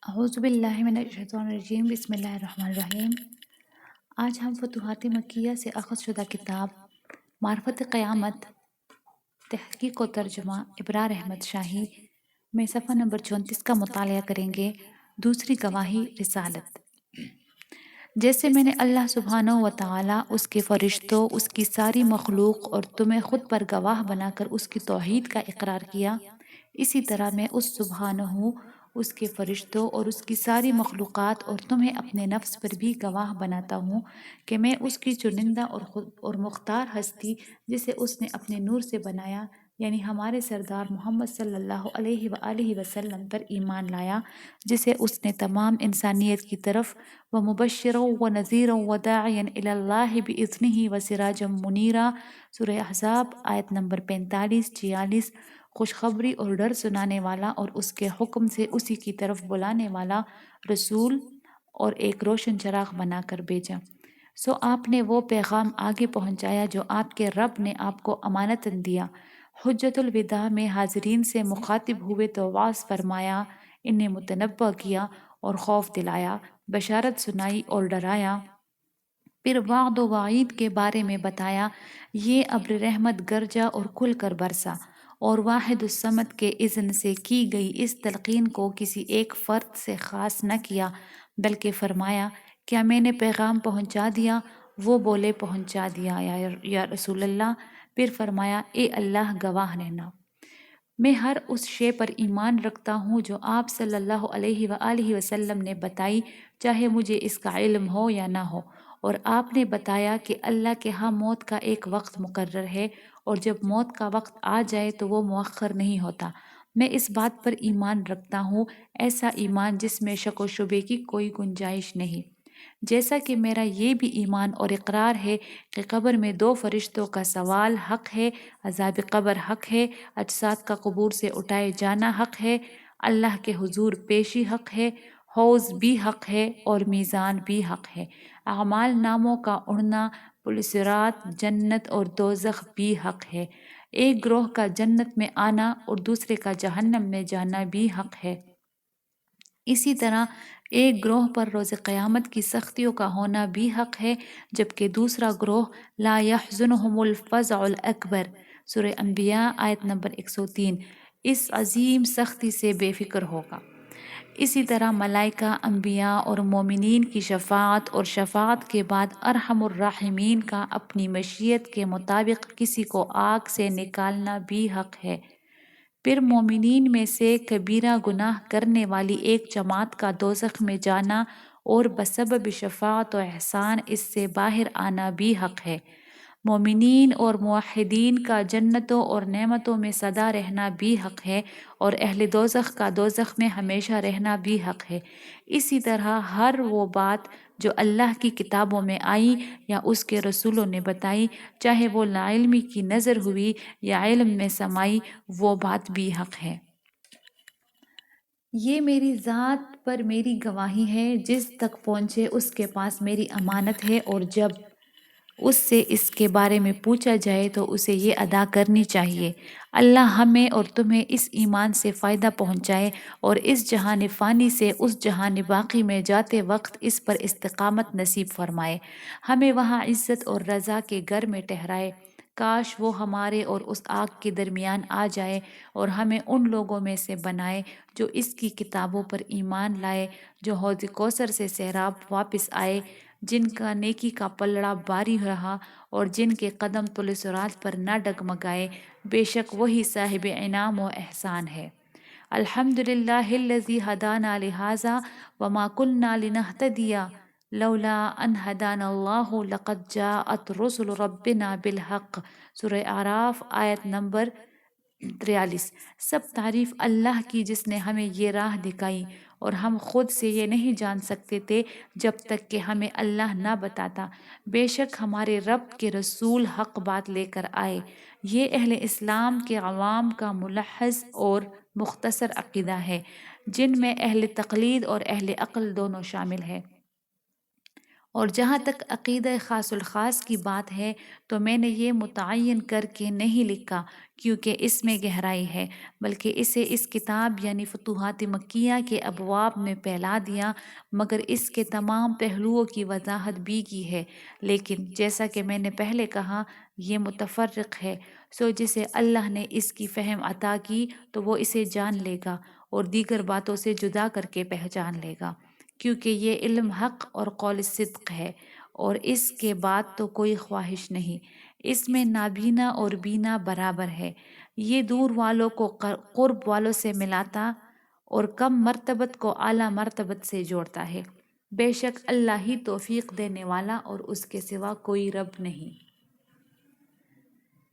اعوذ باللہ من الشیطان الرجیم، بسم اللہ الرحمن الرحیم۔ آج ہم فتوحات مکیہ سے اخذ شدہ کتاب معرفت قیامت، تحقیق و ترجمہ ابرار احمد شاہی میں صفحہ نمبر 34 کا مطالعہ کریں گے۔ دوسری گواہی رسالت۔ جیسے میں نے اللہ سبحانہ و تعالی، اس کے فرشتوں، اس کی ساری مخلوق اور تمہیں خود پر گواہ بنا کر اس کی توحید کا اقرار کیا، اسی طرح میں اس سبحانہ، اس کے فرشتوں اور اس کی ساری مخلوقات اور تمہیں اپنے نفس پر بھی گواہ بناتا ہوں کہ میں اس کی چنندہ اور مختار ہستی، جسے اس نے اپنے نور سے بنایا، یعنی ہمارے سردار محمد صلی اللہ علیہ وآلہ وسلم پر ایمان لایا، جسے اس نے تمام انسانیت کی طرف ومبشرا ونذیرا وداعیا الی اللہ باذنہ وسراجا منیرا، سورہ احزاب آیت نمبر 45-46۔ خوشخبری اور ڈر سنانے والا اور اس کے حکم سے اسی کی طرف بلانے والا رسول اور ایک روشن چراغ بنا کر بھیجا۔ سو آپ نے وہ پیغام آگے پہنچایا جو آپ کے رب نے آپ کو امانتاً دیا۔ حجت الوداع میں حاضرین سے مخاطب ہوئے تو واعظ فرمایا، انہیں متنبہ کیا اور خوف دلایا، بشارت سنائی اور ڈرایا، پھر وعد و وعید کے بارے میں بتایا۔ یہ ابر رحمت گرجا اور کھل کر برسا، اور واحد الصمد کے اذن سے کی گئی اس تلقین کو کسی ایک فرد سے خاص نہ کیا، بلکہ فرمایا، کیا میں نے پیغام پہنچا دیا؟ وہ بولے، پہنچا دیا یا رسول اللہ۔ پھر فرمایا، اے اللہ گواہ رہنا، میں ہر اس شے پر ایمان رکھتا ہوں جو آپ صلی اللہ علیہ وآلہ وسلم نے بتائی، چاہے مجھے اس کا علم ہو یا نہ ہو، اور آپ نے بتایا کہ اللہ کے ہاں موت کا ایک وقت مقرر ہے، اور جب موت کا وقت آ جائے تو وہ مؤخر نہیں ہوتا۔ میں اس بات پر ایمان رکھتا ہوں، ایسا ایمان جس میں شک و شبے کی کوئی گنجائش نہیں، جیسا کہ میرا یہ بھی ایمان اور اقرار ہے کہ قبر میں 2 فرشتوں کا سوال حق ہے، عذاب قبر حق ہے، اجساد کا قبور سے اٹھائے جانا حق ہے، اللہ کے حضور پیشی حق ہے، حوض بھی حق ہے اور میزان بھی حق ہے، اعمال ناموں کا اڑنا، پل صراط، جنت اور دوزخ بھی حق ہے، ایک گروہ کا جنت میں آنا اور دوسرے کا جہنم میں جانا بھی حق ہے، اسی طرح ایک گروہ پر روز قیامت کی سختیوں کا ہونا بھی حق ہے، جبکہ دوسرا گروہ لا يحزنهم الفزع الاکبر، سورہ انبیاء آیت نمبر 103، اس عظیم سختی سے بے فکر ہوگا۔ اسی طرح ملائکہ، انبیاء اور مومنین کی شفاعت اور شفاعت کے بعد ارحم الراحمین کا اپنی مشیت کے مطابق کسی کو آگ سے نکالنا بھی حق ہے۔ پھر مومنین میں سے کبیرہ گناہ کرنے والی ایک جماعت کا دوزخ میں جانا اور بسبب شفاعت و احسان اس سے باہر آنا بھی حق ہے۔ مومنین اور موحدین کا جنتوں اور نعمتوں میں سدا رہنا بھی حق ہے، اور اہل دوزخ کا دوزخ میں ہمیشہ رہنا بھی حق ہے۔ اسی طرح ہر وہ بات جو اللہ کی کتابوں میں آئی یا اس کے رسولوں نے بتائی، چاہے وہ لا علمی کی نظر ہوئی یا علم میں سمائی، وہ بات بھی حق ہے۔ یہ میری ذات پر میری گواہی ہے، جس تک پہنچے اس کے پاس میری امانت ہے، اور جب اس سے اس کے بارے میں پوچھا جائے تو اسے یہ ادا کرنی چاہیے۔ اللہ ہمیں اور تمہیں اس ایمان سے فائدہ پہنچائے اور اس جہان فانی سے اس جہان باقی میں جاتے وقت اس پر استقامت نصیب فرمائے، ہمیں وہاں عزت اور رضا کے گھر میں ٹھہرائے۔ کاش وہ ہمارے اور اس آگ کے درمیان آ جائے اور ہمیں ان لوگوں میں سے بنائے جو اس کی کتابوں پر ایمان لائے، جو حوض کوثر سے سیراب واپس آئے، جن کا نیکی کا پلڑا باری رہا اور جن کے قدم پل صراط پر نہ ڈگمگائے، بے شک وہی صاحب انعام و احسان ہے۔ الحمدللہ الذی ہدانا لہذا وما کنا لنہتدی لولا ان ہدانا اللہ لقد جاءت رسل ربنا بالحق، سورہ اعراف آیت نمبر 43۔ سب تعریف اللہ کی جس نے ہمیں یہ راہ دکھائی، اور ہم خود سے یہ نہیں جان سکتے تھے جب تک کہ ہمیں اللہ نہ بتاتا۔ بے شک ہمارے رب کے رسول حق بات لے کر آئے۔ یہ اہل اسلام کے عوام کا ملحظ اور مختصر عقیدہ ہے، جن میں اہل تقلید اور اہل عقل دونوں شامل ہیں۔ اور جہاں تک عقیدہ خاص الخاص کی بات ہے تو میں نے یہ متعین کر کے نہیں لکھا کیونکہ اس میں گہرائی ہے، بلکہ اسے اس کتاب یعنی فتوحات مکیہ کے ابواب میں پھیلا دیا، مگر اس کے تمام پہلوؤں کی وضاحت بھی کی ہے۔ لیکن جیسا کہ میں نے پہلے کہا، یہ متفرق ہے، سو جسے اللہ نے اس کی فہم عطا کی تو وہ اسے جان لے گا اور دیگر باتوں سے جدا کر کے پہچان لے گا، کیونکہ یہ علم حق اور قول صدق ہے، اور اس کے بعد تو کوئی خواہش نہیں۔ اس میں نابینا اور بینا برابر ہے۔ یہ دور والوں کو قرب والوں سے ملاتا اور کم مرتبت کو اعلیٰ مرتبت سے جوڑتا ہے۔ بے شک اللہ ہی توفیق دینے والا اور اس کے سوا کوئی رب نہیں۔